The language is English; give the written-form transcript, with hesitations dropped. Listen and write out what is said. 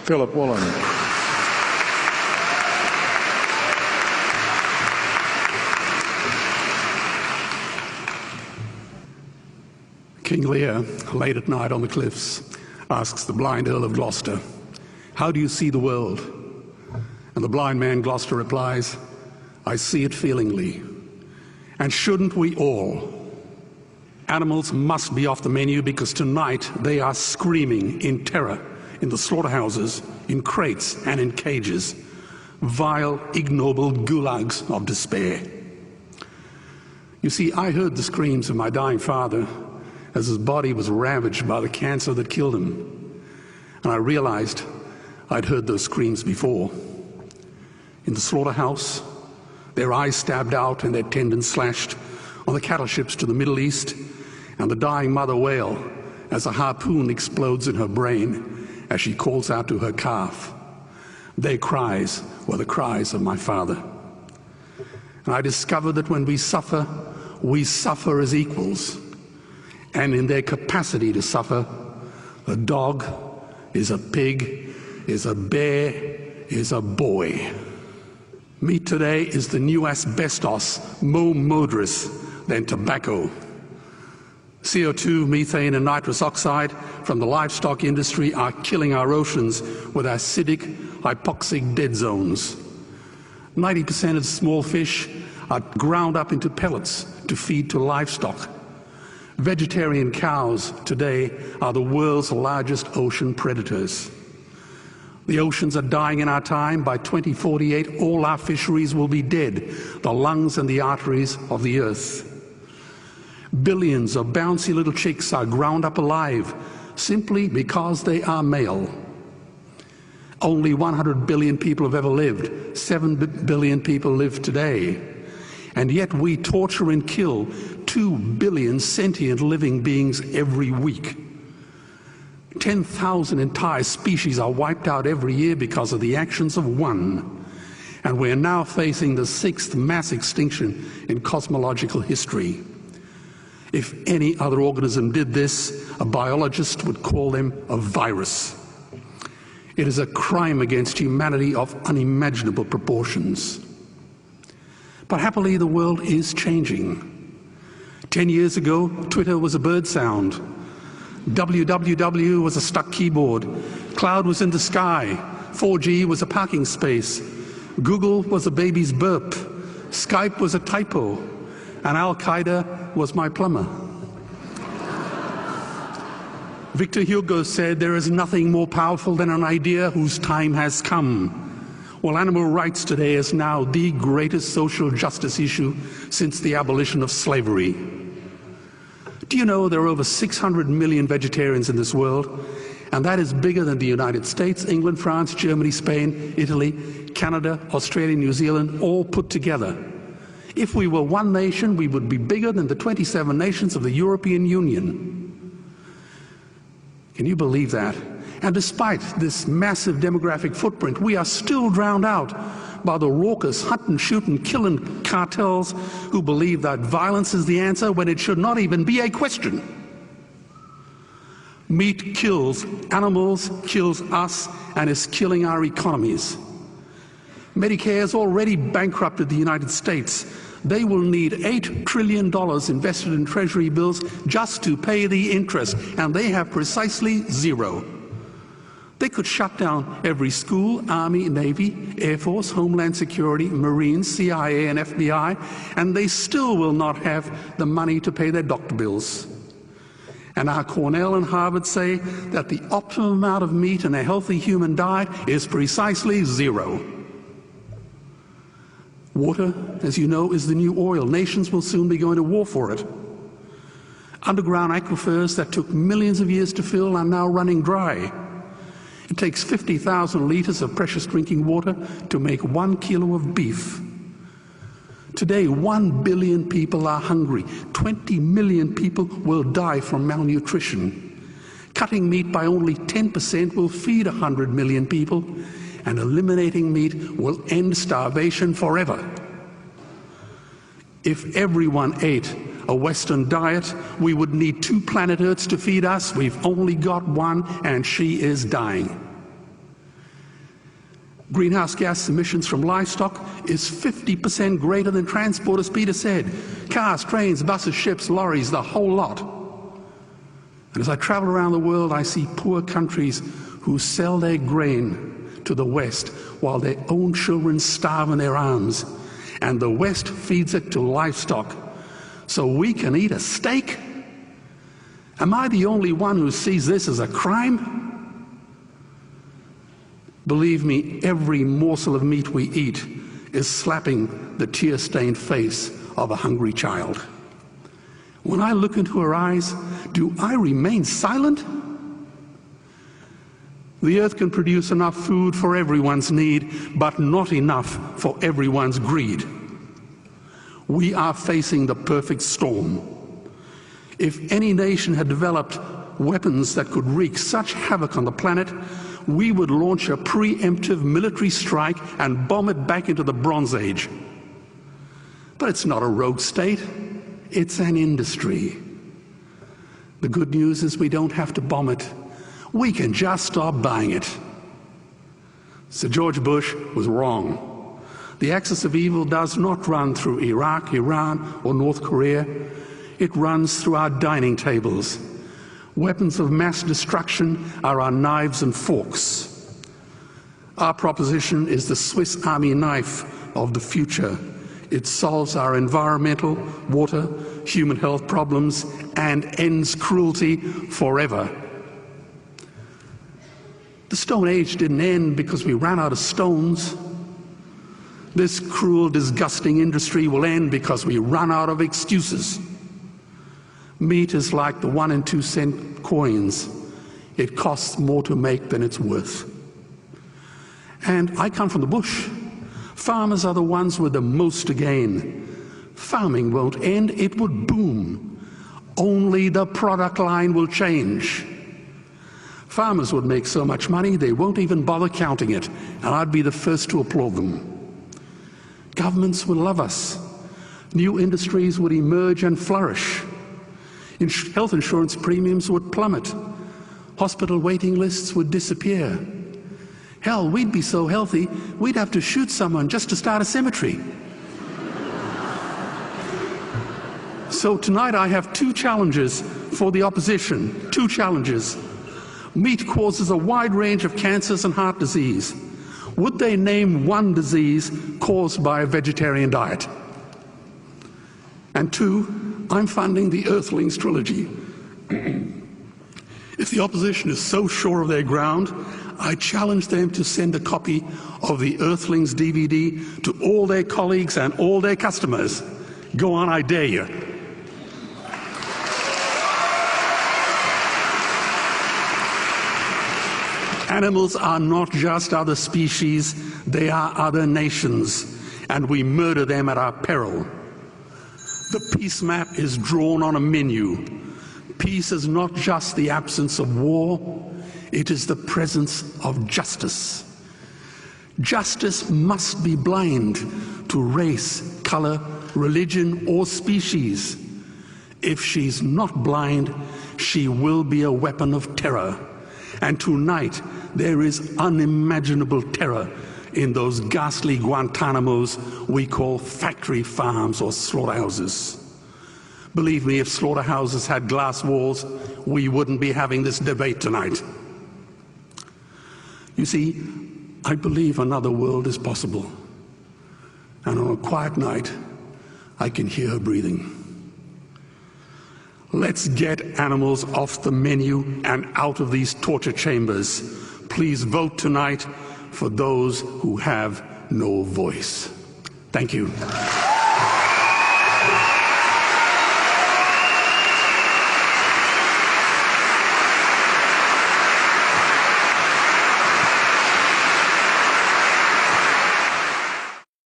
Philip Wolen. King Lear, late at night on the cliffs, asks the blind Earl of Gloucester, "How do you see the world?" And the blind man Gloucester replies, "I see it feelingly. And shouldn't we all? Animals must be off the menu because tonight they are screaming in terror in the slaughterhouses, in crates and in cages, vile, ignoble gulags of despair." You see, I heard the screams of my dying father as his body was ravaged by the cancer that killed him. And I realized I'd heard those screams before. In the slaughterhouse, their eyes stabbed out and their tendons slashed, on the cattle ships to the Middle East, and the dying mother wail as a harpoon explodes in her brain as she calls out to her calf. Their cries were the cries of my father. And I discovered that when we suffer as equals. And in their capacity to suffer, a dog is a pig, is a bear, is a boy. Meat today is the new asbestos, more murderous than tobacco. CO2, methane and nitrous oxide from the livestock industry are killing our oceans with acidic, hypoxic dead zones. 90% of small fish are ground up into pellets to feed to livestock. Vegetarian cows today are the world's largest ocean predators. The oceans are dying in our time. By 2048, all our fisheries will be dead, the lungs and the arteries of the earth. Billions of bouncy little chicks are ground up alive simply because they are male. Only 100 billion people have ever lived. 7 billion people live today. And yet we torture and kill 2 billion sentient living beings every week. 10,000 entire species are wiped out every year because of the actions of one. And we're now facing the 6th mass extinction in cosmological history. If any other organism did this, a biologist would call them a virus. It is a crime against humanity of unimaginable proportions. But happily, the world is changing. 10 years ago, Twitter was a bird sound. www was a stuck keyboard. Cloud was in the sky. 4G was a parking space. Google was a baby's burp. Skype was a typo. And Al-Qaeda was my plumber. Victor Hugo said, "There is nothing more powerful than an idea whose time has come." Well, animal rights today is now the greatest social justice issue since the abolition of slavery. Do you know there are over 600 million vegetarians in this world? And that is bigger than the United States, England, France, Germany, Spain, Italy, Canada, Australia, New Zealand, all put together. If we were one nation, we would be bigger than the 27 nations of the European Union. Can you believe that? And despite this massive demographic footprint, we are still drowned out by the raucous hunt and shoot and killing cartels who believe that violence is the answer when it should not even be a question. Meat kills animals, kills us, and is killing our economies. Medicare has already bankrupted the United States. They will need $8 trillion invested in treasury bills just to pay the interest, and they have precisely zero. They could shut down every school, Army, Navy, Air Force, Homeland Security, Marines, CIA, and FBI, and they still will not have the money to pay their doctor bills. And our Cornell and Harvard say that the optimum amount of meat in a healthy human diet is precisely zero. Water, as you know, is the new oil. Nations will soon be going to war for it. Underground aquifers that took millions of years to fill are now running dry. It takes 50,000 liters of precious drinking water to make 1 kilo of beef. Today, 1 billion people are hungry. 20 million people will die from malnutrition. Cutting meat by only 10% will feed 100 million people, and eliminating meat will end starvation forever. If everyone ate a Western diet, we would need 2 planet Earths to feed us. We've only got one, and she is dying. Greenhouse gas emissions from livestock is 50% greater than transport, as Peter said. Cars, trains, buses, ships, lorries, the whole lot. And as I travel around the world, I see poor countries who sell their grain to the West while their own children starve in their arms. And the West feeds it to livestock so we can eat a steak? Am I the only one who sees this as a crime? Believe me, every morsel of meat we eat is slapping the tear-stained face of a hungry child. When I look into her eyes, do I remain silent? The earth can produce enough food for everyone's need, but not enough for everyone's greed. We are facing the perfect storm. If any nation had developed weapons that could wreak such havoc on the planet, we would launch a preemptive military strike and bomb it back into the Bronze Age. But it's not a rogue state, it's an industry. The good news is we don't have to bomb it. We can just stop buying it. Sir George Bush was wrong. The axis of evil does not run through Iraq, Iran, or North Korea. It runs through our dining tables. Weapons of mass destruction are our knives and forks. Our proposition is the Swiss Army knife of the future. It solves our environmental, water, human health problems and ends cruelty forever. The Stone Age didn't end because we ran out of stones. This cruel, disgusting industry will end because we run out of excuses. Meat is like the 1 and 2 cent coins. It costs more to make than it's worth. And I come from the bush. Farmers are the ones with the most to gain. Farming won't end, it would boom. Only the product line will change. Farmers would make so much money they won't even bother counting it, and I'd be the first to applaud them. Governments would love us. New industries would emerge and flourish. Health insurance premiums would plummet. Hospital waiting lists would disappear. Hell, we'd be so healthy, we'd have to shoot someone just to start a cemetery. So tonight I have 2 challenges for the opposition. 2 challenges. Meat causes a wide range of cancers and heart disease. Would they name one disease caused by a vegetarian diet? And 2, I'm funding the Earthlings trilogy. If the opposition is so sure of their ground, I challenge them to send a copy of the Earthlings DVD to all their colleagues and all their customers. Go on, I dare you. Animals are not just other species, they are other nations, and we murder them at our peril. The peace map is drawn on a menu. Peace is not just the absence of war, it is the presence of justice. Justice must be blind to race, color, religion, or species. If she's not blind, she will be a weapon of terror. And tonight, there is unimaginable terror in those ghastly Guantanamos we call factory farms or slaughterhouses. Believe me, if slaughterhouses had glass walls, we wouldn't be having this debate tonight. You see, I believe another world is possible. And on a quiet night, I can hear her breathing. Let's get animals off the menu and out of these torture chambers. Please vote tonight for those who have no voice. Thank you.